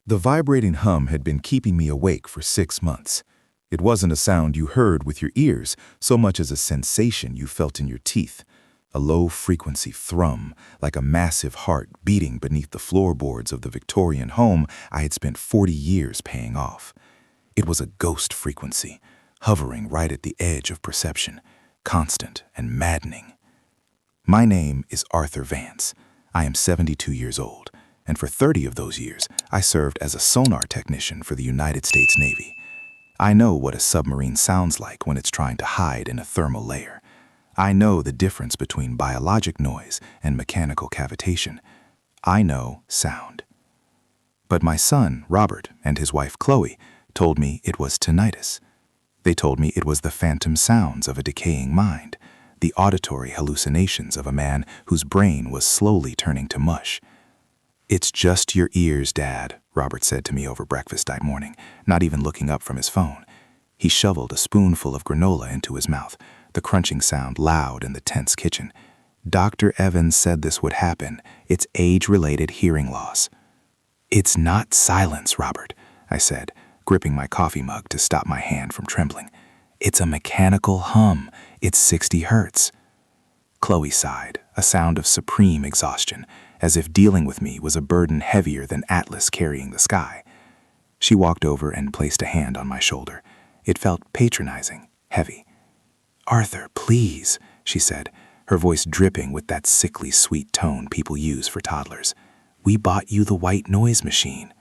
The vibrating hum had been keeping me awake for 6 months. It wasn't a sound you heard with your ears so much as a sensation you felt in your teeth. A low-frequency thrum, like a massive heart beating beneath the floorboards of the Victorian home I had spent 40 years paying off. It was a ghost frequency, hovering right at the edge of perception, constant and maddening. My name is Arthur Vance. I am 72 years old, and for 30 of those years, I served as a sonar technician for the United States Navy. I know what a submarine sounds like when it's trying to hide in a thermal layer. I know the difference between biologic noise and mechanical cavitation. I know sound. But my son, Robert, and his wife, Chloe, told me it was tinnitus. They told me it was the phantom sounds of a decaying mind, the auditory hallucinations of a man whose brain was slowly turning to mush. "It's just your ears, Dad," Robert said to me over breakfast that morning, not even looking up from his phone. He shoveled a spoonful of granola into his mouth, the crunching sound loud in the tense kitchen. "Dr. Evans said this would happen. It's age-related hearing loss." "It's not silence, Robert," I said, gripping my coffee mug to stop my hand from trembling. "It's a mechanical hum. It's 60 hertz. Chloe sighed, a sound of supreme exhaustion, as if dealing with me was a burden heavier than Atlas carrying the sky. She walked over and placed a hand on my shoulder. It felt patronizing, heavy. "Arthur, please," she said, her voice dripping with that sickly sweet tone people use for toddlers. "We bought you the white noise machine."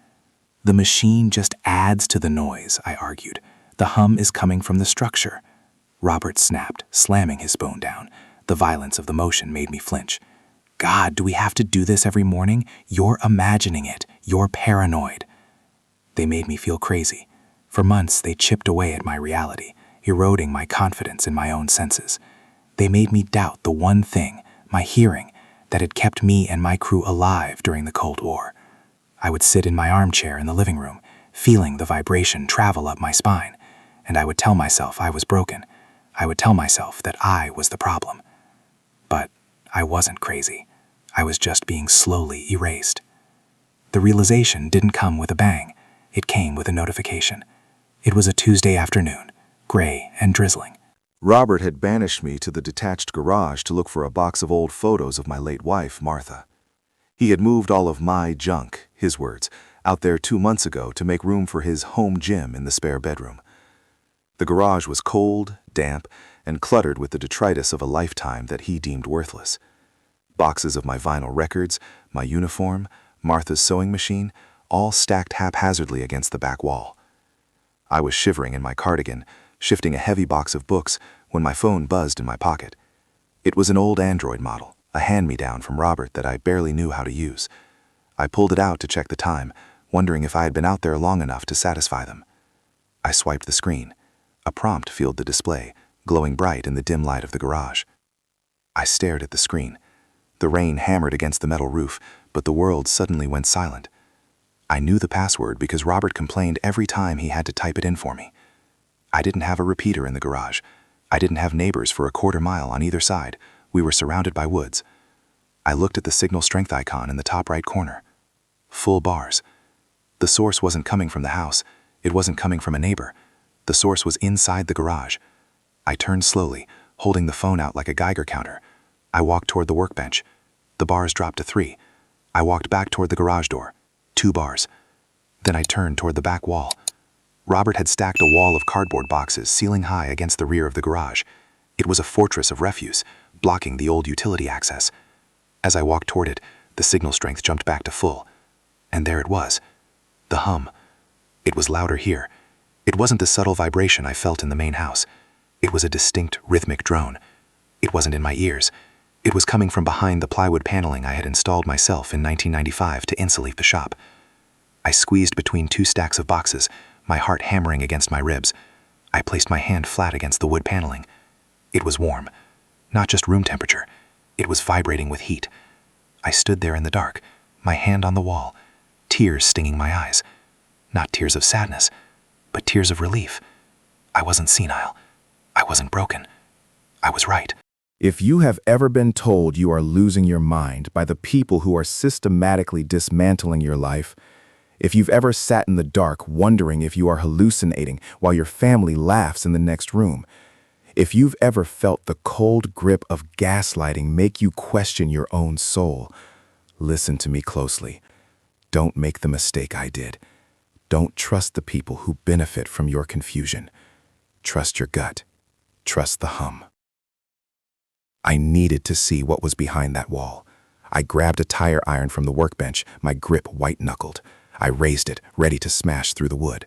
"The machine just adds to the noise," I argued. "The hum is coming from the structure." Robert snapped, slamming his spoon down. The violence of the motion made me flinch. "God, do we have to do this every morning? You're imagining it. You're paranoid." They made me feel crazy. For months, they chipped away at my reality, eroding my confidence in my own senses. They made me doubt the one thing, my hearing, that had kept me and my crew alive during the Cold War. I would sit in my armchair in the living room, feeling the vibration travel up my spine, and I would tell myself I was broken. I would tell myself that I was the problem. But I wasn't crazy. I was just being slowly erased. The realization didn't come with a bang. It came with a notification. It was a Tuesday afternoon, gray and drizzling. Robert had banished me to the detached garage to look for a box of old photos of my late wife, Martha. He had moved all of my junk, his words, out there 2 months ago to make room for his home gym in the spare bedroom. The garage was cold, damp, and cluttered with the detritus of a lifetime that he deemed worthless. Boxes of my vinyl records, my uniform, Martha's sewing machine, all stacked haphazardly against the back wall. I was shivering in my cardigan, shifting a heavy box of books, when my phone buzzed in my pocket. It was an old Android model, a hand-me-down from Robert that I barely knew how to use. I pulled it out to check the time, wondering if I had been out there long enough to satisfy them. I swiped the screen. A prompt filled the display, glowing bright in the dim light of the garage. I stared at the screen. The rain hammered against the metal roof, but the world suddenly went silent. I knew the password because Robert complained every time he had to type it in for me. I didn't have a repeater in the garage. I didn't have neighbors for a quarter mile on either side. We were surrounded by woods. I looked at the signal strength icon in the top right corner. Full bars. The source wasn't coming from the house. It wasn't coming from a neighbor. The source was inside the garage. I turned slowly, holding the phone out like a Geiger counter. I walked toward the workbench. The bars dropped to 3. I walked back toward the garage door. 2 bars. Then I turned toward the back wall. Robert had stacked a wall of cardboard boxes ceiling high against the rear of the garage. It was a fortress of refuse, blocking the old utility access. As I walked toward it, the signal strength jumped back to full. And there it was. The hum. It was louder here. It wasn't the subtle vibration I felt in the main house. It was a distinct, rhythmic drone. It wasn't in my ears. It was coming from behind the plywood paneling I had installed myself in 1995 to insulate the shop. I squeezed between 2 stacks of boxes, my heart hammering against my ribs. I placed my hand flat against the wood paneling. It was warm. Not just room temperature. It was vibrating with heat. I stood there in the dark, my hand on the wall, tears stinging my eyes. Not tears of sadness, but tears of relief. I wasn't senile. I wasn't broken. I was right. If you have ever been told you are losing your mind by the people who are systematically dismantling your life, If you've ever sat in the dark wondering if you are hallucinating while your family laughs in the next room, if you've ever felt the cold grip of gaslighting make you question your own soul, listen to me closely. Don't make the mistake I did. Don't trust the people who benefit from your confusion. Trust your gut. Trust the hum. I needed to see what was behind that wall. I grabbed a tire iron from the workbench, my grip white-knuckled. I raised it, ready to smash through the wood.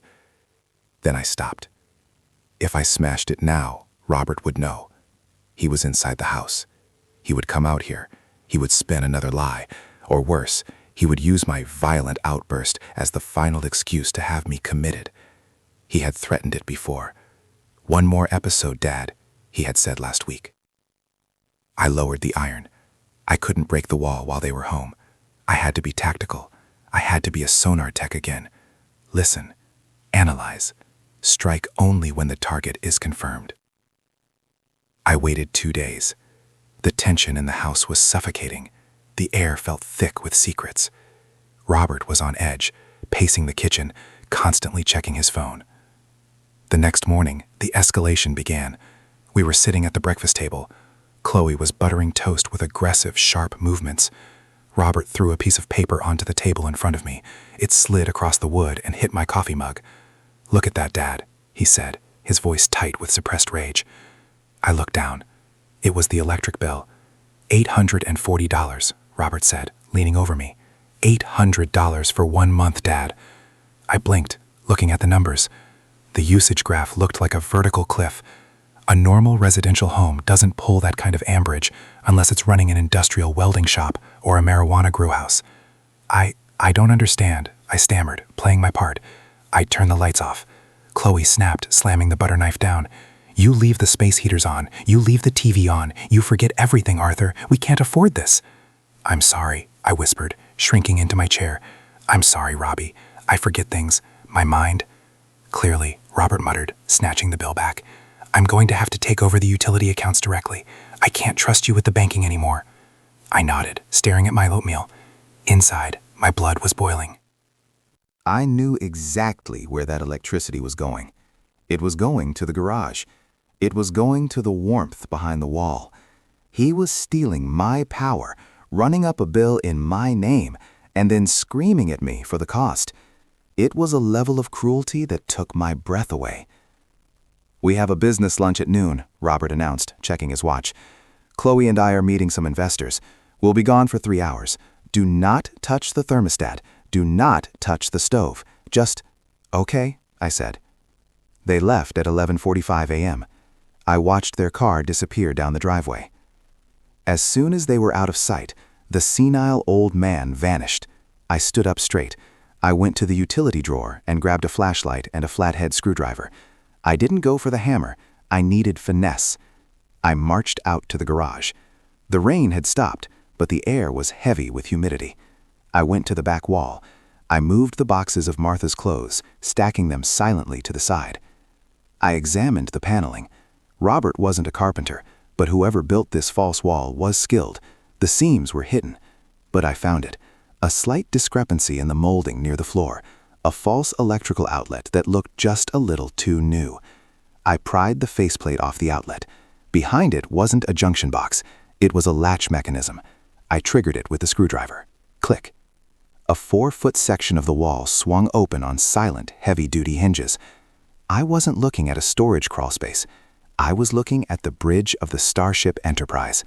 Then I stopped. If I smashed it now, Robert would know. He was inside the house. He would come out here. He would spin another lie. Or worse, he would use my violent outburst as the final excuse to have me committed. He had threatened it before. "One more episode, Dad," he had said last week. I lowered the iron. I couldn't break the wall while they were home. I had to be tactical. I had to be a sonar tech again. Listen, analyze, strike only when the target is confirmed. I waited 2 days. The tension in the house was suffocating. The air felt thick with secrets. Robert was on edge, pacing the kitchen, constantly checking his phone. The next morning, the escalation began. We were sitting at the breakfast table. Chloe was buttering toast with aggressive, sharp movements. Robert threw a piece of paper onto the table in front of me. It slid across the wood and hit my coffee mug. "Look at that, Dad," he said, his voice tight with suppressed rage. I looked down. It was the electric bill. $840, Robert said, leaning over me. $800 for 1 month, Dad. I blinked, looking at the numbers. The usage graph looked like a vertical cliff. A normal residential home doesn't pull that kind of amperage unless it's running an industrial welding shop or a marijuana grew house. I don't understand, I stammered, playing my part. I turned the lights off. Chloe snapped, slamming the butter knife down. "You leave the space heaters on. You leave the TV on. You forget everything, Arthur. We can't afford this." "I'm sorry," I whispered, shrinking into my chair. "I'm sorry, Robbie. I forget things. My mind." "Clearly," Robert muttered, snatching the bill back. "I'm going to have to take over the utility accounts directly. I can't trust you with the banking anymore." I nodded, staring at my oatmeal. Inside, my blood was boiling. I knew exactly where that electricity was going. It was going to the garage. It was going to the warmth behind the wall. He was stealing my power, running up a bill in my name, and then screaming at me for the cost. It was a level of cruelty that took my breath away. "We have a business lunch at noon," Robert announced, checking his watch. "Chloe and I are meeting some investors. We'll be gone for 3 hours. Do not touch the thermostat. Do not touch the stove. Just..." "Okay," I said. They left at 11:45 a.m. I watched their car disappear down the driveway. As soon as they were out of sight, the senile old man vanished. I stood up straight. I went to the utility drawer and grabbed a flashlight and a flathead screwdriver. I didn't go for the hammer. I needed finesse. I marched out to the garage. The rain had stopped, but the air was heavy with humidity. I went to the back wall. I moved the boxes of Martha's clothes, stacking them silently to the side. I examined the paneling. Robert wasn't a carpenter, but whoever built this false wall was skilled. The seams were hidden, but I found it. A slight discrepancy in the molding near the floor. A false electrical outlet that looked just a little too new. I pried the faceplate off the outlet. Behind it wasn't a junction box. It was a latch mechanism. I triggered it with the screwdriver. Click. A 4-foot section of the wall swung open on silent, heavy-duty hinges. I wasn't looking at a storage crawlspace. I was looking at the bridge of the Starship Enterprise.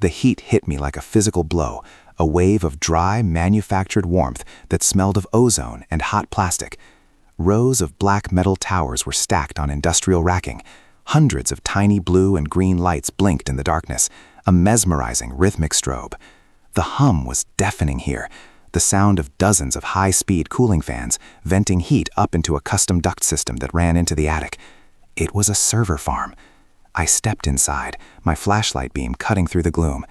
The heat hit me like a physical blow, a wave of dry, manufactured warmth that smelled of ozone and hot plastic. Rows of black metal towers were stacked on industrial racking. Hundreds of tiny blue and green lights blinked in the darkness, a mesmerizing rhythmic strobe. The hum was deafening here, the sound of dozens of high-speed cooling fans venting heat up into a custom duct system that ran into the attic. It was a server farm. I stepped inside, my flashlight beam cutting through the gloom.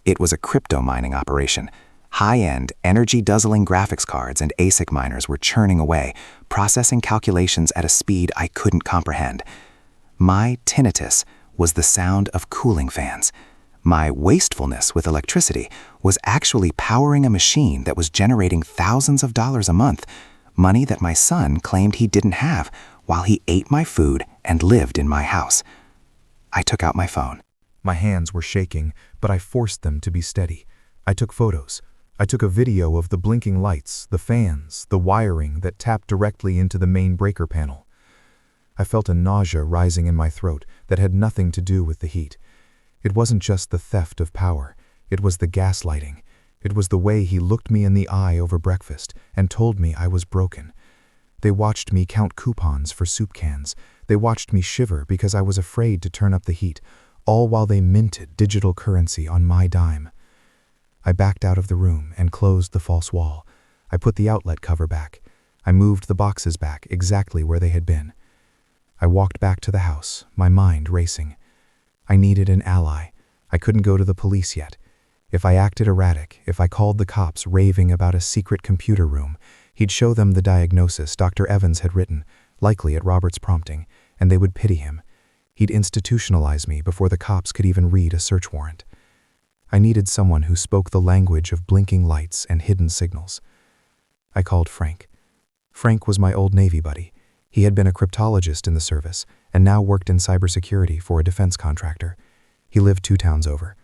It was a crypto mining operation. High-end, energy-guzzling graphics cards and ASIC miners were churning away, processing calculations at a speed I couldn't comprehend. My tinnitus was the sound of cooling fans. My wastefulness with electricity was actually powering a machine that was generating thousands of dollars a month. money that my son claimed he didn't have while he ate my food and lived in my house. I took out my phone. My hands were shaking, but I forced them to be steady. I took photos. I took a video of the blinking lights, the fans, the wiring that tapped directly into the main breaker panel. I felt a nausea rising in my throat that had nothing to do with the heat. It wasn't just the theft of power. It was the gaslighting. It was the way he looked me in the eye over breakfast and told me I was broken. They watched me count coupons for soup cans. They watched me shiver because I was afraid to turn up the heat, all while they minted digital currency on my dime. I backed out of the room and closed the false wall. I put the outlet cover back. I moved the boxes back exactly where they had been. I walked back to the house, my mind racing. I needed an ally. I couldn't go to the police yet. If I acted erratic, if I called the cops raving about a secret computer room, he'd show them the diagnosis Dr. Evans had written, likely at Robert's prompting, and they would pity him. He'd institutionalize me before the cops could even read a search warrant. I needed someone who spoke the language of blinking lights and hidden signals. I called Frank. Frank was my old Navy buddy. He had been a cryptologist in the service and now worked in cybersecurity for a defense contractor. He lived 2 towns over.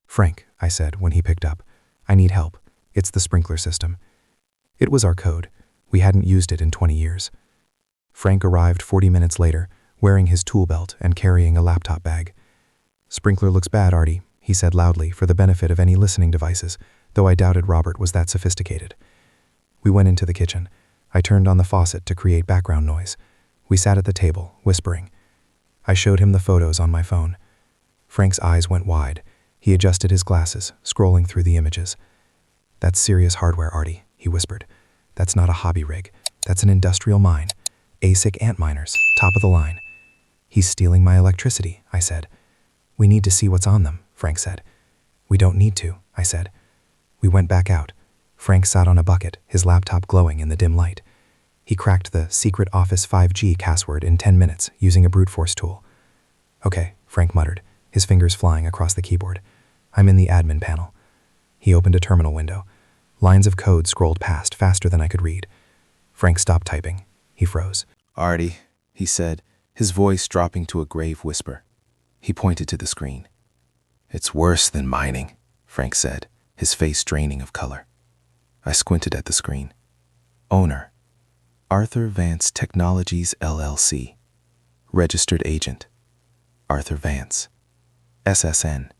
"Frank," I said when he picked up, "I need help. It's the sprinkler system." It was our code. We hadn't used it in 20 years. Frank arrived 40 minutes later, wearing his tool belt and carrying a laptop bag. "Sprinkler looks bad, Artie," he said loudly for the benefit of any listening devices, though I doubted Robert was that sophisticated. We went into the kitchen. I turned on the faucet to create background noise. We sat at the table, whispering. I showed him the photos on my phone. Frank's eyes went wide. He adjusted his glasses, scrolling through the images. "That's serious hardware, Artie," he whispered. "That's not a hobby rig. That's an industrial mine. ASIC ant miners, top of the line." "He's stealing my electricity," I said. "We need to see what's on them," Frank said. "We don't need to," I said. We went back out. Frank sat on a bucket, his laptop glowing in the dim light. He cracked the secret Office 5G password in 10 minutes using a brute force tool. "Okay," Frank muttered, his fingers flying across the keyboard. "I'm in the admin panel." He opened a terminal window. Lines of code scrolled past faster than I could read. Frank stopped typing. He froze. "Artie," he said, his voice dropping to a grave whisper. He pointed to the screen. "It's worse than mining," Frank said, his face draining of color. I squinted at the screen. Owner, Arthur Vance Technologies, LLC. Registered agent, Arthur Vance. SSN.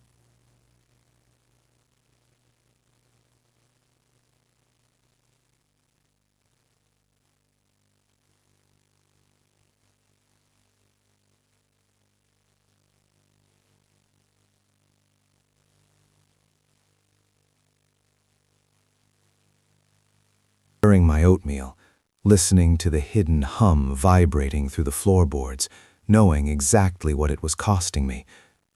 During my oatmeal, listening to the hidden hum vibrating through the floorboards, knowing exactly what it was costing me,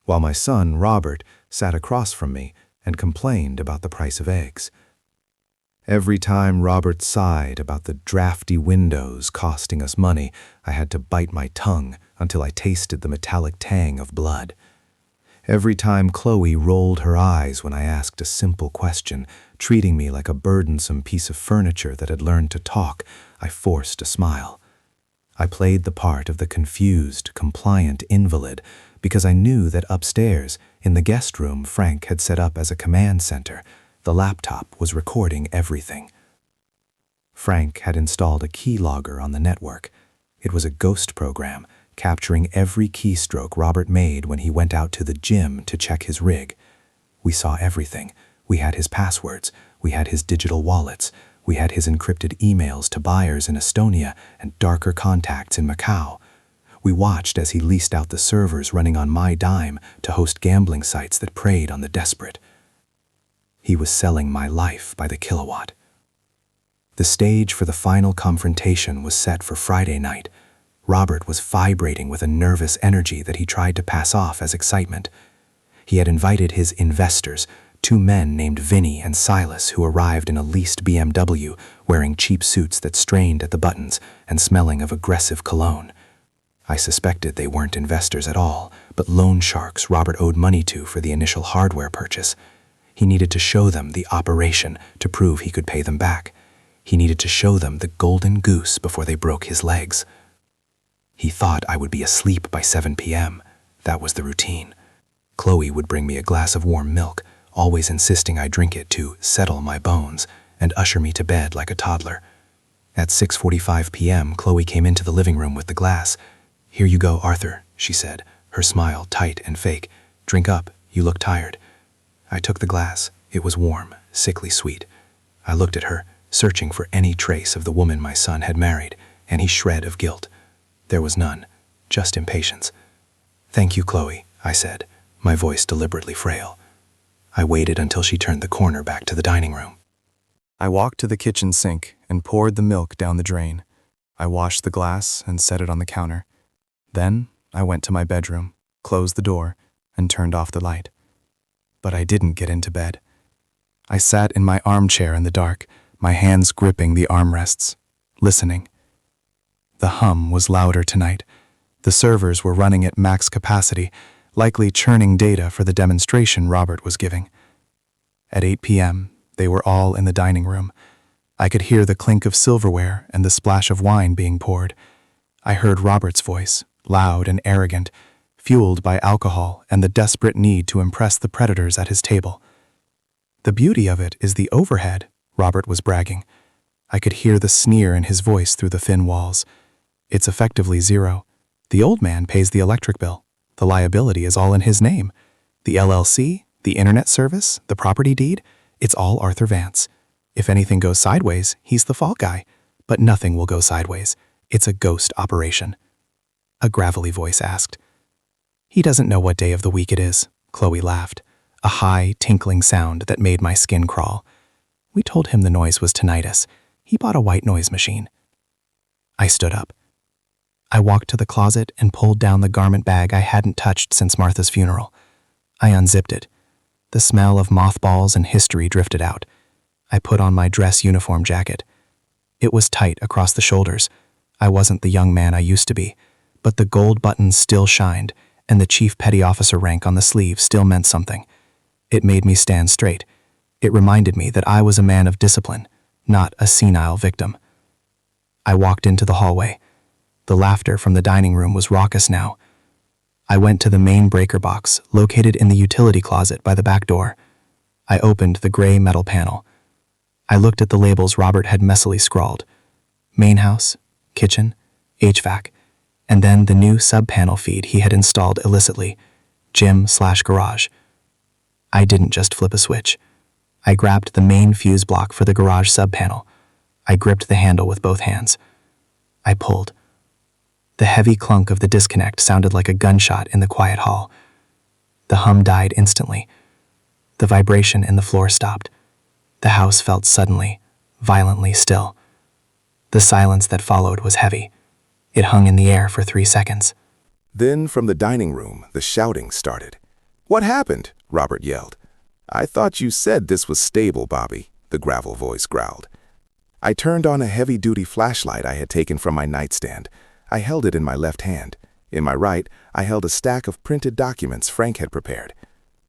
while my son, Robert, sat across from me and complained about the price of eggs. Every time Robert sighed about the drafty windows costing us money, I had to bite my tongue until I tasted the metallic tang of blood. Every time Chloe rolled her eyes when I asked a simple question, treating me like a burdensome piece of furniture that had learned to talk, I forced a smile. I played the part of the confused, compliant invalid because I knew that upstairs, in the guest room Frank had set up as a command center, the laptop was recording everything. Frank had installed a keylogger on the network. It was a ghost program, capturing every keystroke Robert made when he went out to the gym to check his rig. We saw everything. We had his passwords. We had his digital wallets. We had his encrypted emails to buyers in Estonia and darker contacts in Macau. We watched as he leased out the servers running on my dime to host gambling sites that preyed on the desperate. He was selling my life by the kilowatt. The stage for the final confrontation was set for Friday night. Robert was vibrating with a nervous energy that he tried to pass off as excitement. He had invited his investors, 2 men named Vinny and Silas, who arrived in a leased BMW, wearing cheap suits that strained at the buttons and smelling of aggressive cologne. I suspected they weren't investors at all, but loan sharks Robert owed money to for the initial hardware purchase. He needed to show them the operation to prove he could pay them back. He needed to show them the golden goose before they broke his legs. He thought I would be asleep by 7 p.m. That was the routine. Chloe would bring me a glass of warm milk, always insisting I drink it to settle my bones and usher me to bed like a toddler. At 6:45 p.m., Chloe came into the living room with the glass. "Here you go, Arthur," she said, her smile tight and fake. "Drink up, you look tired." I took the glass. It was warm, sickly sweet. I looked at her, searching for any trace of the woman my son had married, any shred of guilt. There was none, just impatience. "Thank you, Chloe," I said, my voice deliberately frail. I waited until she turned the corner back to the dining room. I walked to the kitchen sink and poured the milk down the drain. I washed the glass and set it on the counter. Then I went to my bedroom, closed the door, and turned off the light. But I didn't get into bed. I sat in my armchair in the dark, my hands gripping the armrests, listening. The hum was louder tonight. The servers were running at max capacity, likely churning data for the demonstration Robert was giving. At 8 p.m., they were all in the dining room. I could hear the clink of silverware and the splash of wine being poured. I heard Robert's voice, loud and arrogant, fueled by alcohol and the desperate need to impress the predators at his table. "The beauty of it is the overhead," Robert was bragging. I could hear the sneer in his voice through the thin walls. "It's effectively zero. The old man pays the electric bill. The liability is all in his name. The LLC, the internet service, the property deed, it's all Arthur Vance. If anything goes sideways, he's the fault guy. But nothing will go sideways. It's a ghost operation." A gravelly voice asked. "He doesn't know what day of the week it is," Chloe laughed, a high, tinkling sound that made my skin crawl. "We told him the noise was tinnitus. He bought a white noise machine." I stood up. I walked to the closet and pulled down the garment bag I hadn't touched since Martha's funeral. I unzipped it. The smell of mothballs and history drifted out. I put on my dress uniform jacket. It was tight across the shoulders. I wasn't the young man I used to be, but the gold buttons still shined, and the chief petty officer rank on the sleeve still meant something. It made me stand straight. It reminded me that I was a man of discipline, not a senile victim. I walked into the hallway. The laughter from the dining room was raucous now. I went to the main breaker box, located in the utility closet by the back door. I opened the gray metal panel. I looked at the labels Robert had messily scrawled. Main house, kitchen, HVAC, and then the new sub-panel feed he had installed illicitly, gym/garage. I didn't just flip a switch. I grabbed the main fuse block for the garage sub-panel. I gripped the handle with both hands. I pulled. The heavy clunk of the disconnect sounded like a gunshot in the quiet hall. The hum died instantly. The vibration in the floor stopped. The house felt suddenly, violently still. The silence that followed was heavy. It hung in the air for 3 seconds. Then from the dining room, the shouting started. "What happened?" Robert yelled. "I thought you said this was stable, Bobby," the gravel voice growled. I turned on a heavy-duty flashlight I had taken from my nightstand. I held it in my left hand. In my right, I held a stack of printed documents Frank had prepared.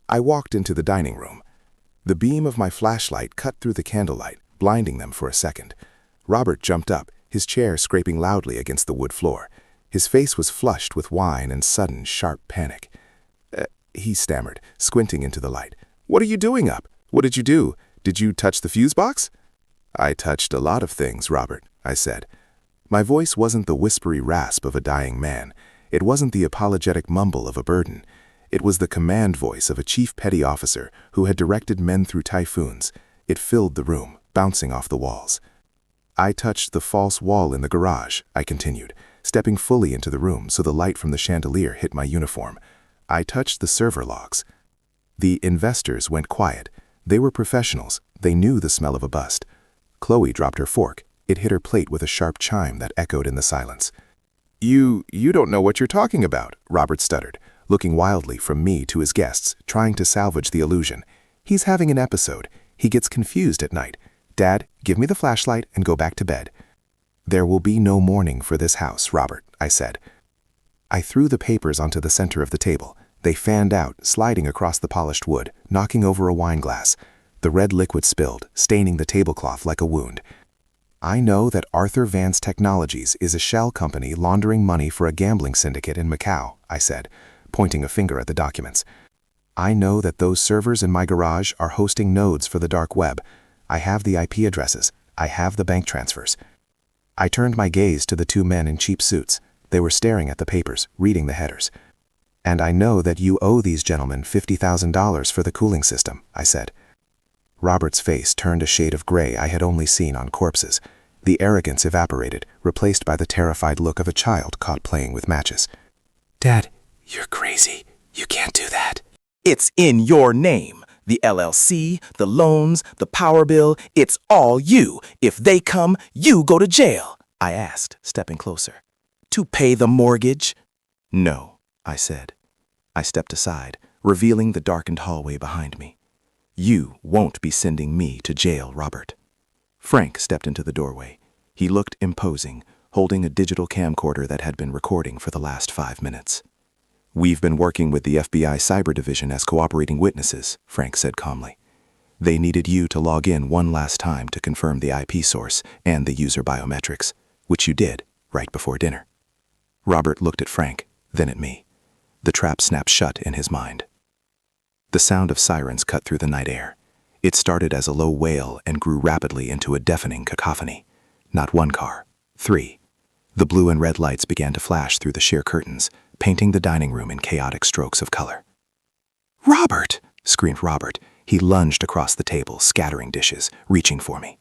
I walked into the dining room. The beam of my flashlight cut through the candlelight, blinding them for a second. Robert jumped up, his chair scraping loudly against the wood floor. His face was flushed with wine and sudden, sharp panic. He stammered, squinting into the light. "What are you doing up? What did you do? Did you touch the fuse box?" "I touched a lot of things, Robert," I said. My voice wasn't the whispery rasp of a dying man. It wasn't the apologetic mumble of a burden. It was the command voice of a chief petty officer who had directed men through typhoons. It filled the room, bouncing off the walls. "I touched the false wall in the garage," I continued, stepping fully into the room so the light from the chandelier hit my uniform. "I touched the server logs." The investors went quiet. They were professionals. They knew the smell of a bust. Chloe dropped her fork. It hit her plate with a sharp chime that echoed in the silence. You don't know what you're talking about," Robert stuttered, looking wildly from me to his guests, trying to salvage the illusion. "He's having an episode. He gets confused at night. Dad, give me the flashlight and go back to bed." "There will be no mourning for this house, Robert," I said. I threw the papers onto the center of the table. They fanned out, sliding across the polished wood, knocking over a wine glass. The red liquid spilled, staining the tablecloth like a wound. I know that Arthur Vance Technologies is a shell company laundering money for a gambling syndicate in Macau, I said, pointing a finger at the documents. I know that those servers in my garage are hosting nodes for the dark web. I have the IP addresses. I have the bank transfers. I turned my gaze to the two men in cheap suits. They were staring at the papers, reading the headers. And I know that you owe these gentlemen $50,000 for the cooling system, I said. Robert's face turned a shade of gray I had only seen on corpses. The arrogance evaporated, replaced by the terrified look of a child caught playing with matches. Dad, you're crazy. You can't do that. It's in your name. The LLC, the loans, the power bill, it's all you. If they come, you go to jail, I asked, stepping closer. To pay the mortgage? No, I said. I stepped aside, revealing the darkened hallway behind me. You won't be sending me to jail, Robert. Frank stepped into the doorway. He looked imposing, holding a digital camcorder that had been recording for the last 5 minutes. We've been working with the FBI Cyber Division as cooperating witnesses, Frank said calmly. They needed you to log in one last time to confirm the IP source and the user biometrics, which you did right before dinner. Robert looked at Frank, then at me. The trap snapped shut in his mind. The sound of sirens cut through the night air. It started as a low wail and grew rapidly into a deafening cacophony. Not one car, 3. The blue and red lights began to flash through the sheer curtains, painting the dining room in chaotic strokes of color. "Robert!" screamed Robert. He lunged across the table, scattering dishes, reaching for me.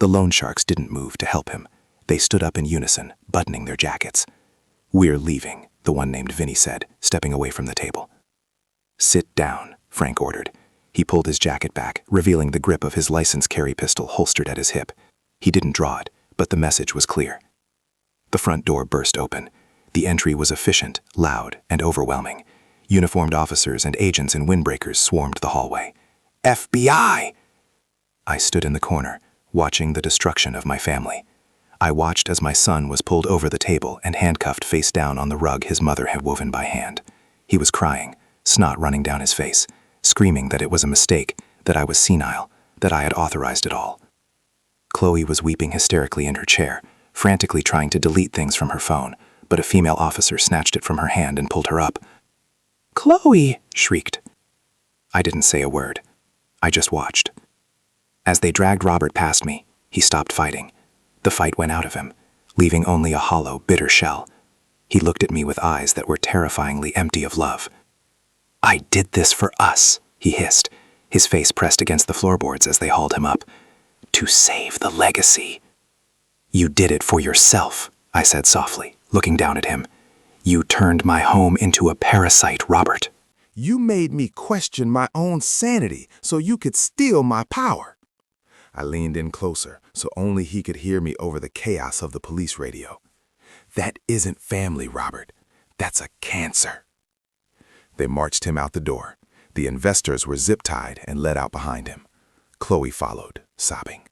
The loan sharks didn't move to help him. They stood up in unison, buttoning their jackets. "We're leaving," the one named Vinny said, stepping away from the table. "Sit down," Frank ordered. He pulled his jacket back, revealing the grip of his license carry pistol holstered at his hip. He didn't draw it, but the message was clear. The front door burst open. The entry was efficient, loud, and overwhelming. Uniformed officers and agents in windbreakers swarmed the hallway. "FBI!" I stood in the corner, watching the destruction of my family. I watched as my son was pulled over the table and handcuffed face down on the rug his mother had woven by hand. He was crying, snot running down his face, screaming that it was a mistake, that I was senile, that I had authorized it all. Chloe was weeping hysterically in her chair, frantically trying to delete things from her phone, but a female officer snatched it from her hand and pulled her up. "Chloe!" shrieked. I didn't say a word. I just watched. As they dragged Robert past me, he stopped fighting. The fight went out of him, leaving only a hollow, bitter shell. He looked at me with eyes that were terrifyingly empty of love. "I did this for us," he hissed, his face pressed against the floorboards as they hauled him up. "To save the legacy." "You did it for yourself," I said softly, looking down at him. "You turned my home into a parasite, Robert." You made me question my own sanity so you could steal my power. I leaned in closer so only he could hear me over the chaos of the police radio. That isn't family, Robert. That's a cancer. They marched him out the door. The investors were zip-tied and led out behind him. Chloe followed, sobbing.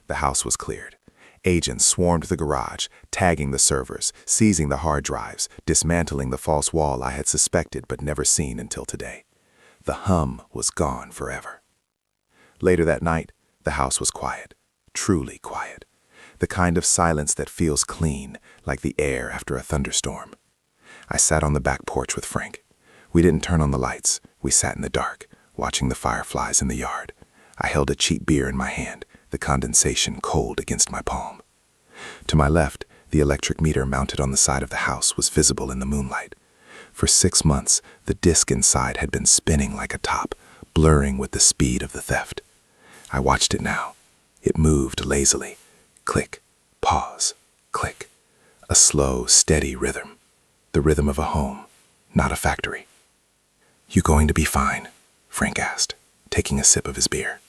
The house was cleared. Agents swarmed the garage, tagging the servers, seizing the hard drives, dismantling the false wall I had suspected but never seen until today. The hum was gone forever. Later that night, the house was quiet, truly quiet. The kind of silence that feels clean, like the air after a thunderstorm. I sat on the back porch with Frank. We didn't turn on the lights. We sat in the dark, watching the fireflies in the yard. I held a cheap beer in my hand, the condensation cold against my palm. To my left, the electric meter mounted on the side of the house was visible in the moonlight. For 6 months, the disk inside had been spinning like a top, blurring with the speed of the theft. I watched it now. It moved lazily. Click, pause, click. A slow, steady rhythm. The rhythm of a home, not a factory. "You going to be fine?" Frank asked, taking a sip of his beer.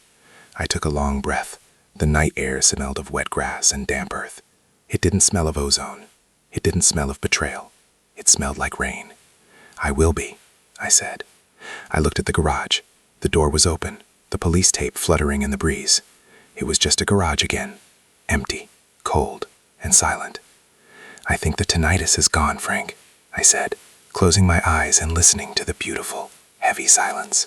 I took a long breath. The night air smelled of wet grass and damp earth. It didn't smell of ozone. It didn't smell of betrayal. It smelled like rain. "I will be," I said. I looked at the garage. The door was open, the police tape fluttering in the breeze. It was just a garage again, empty, cold, and silent. "I think the tinnitus is gone, Frank," I said, closing my eyes and listening to the beautiful, heavy silence.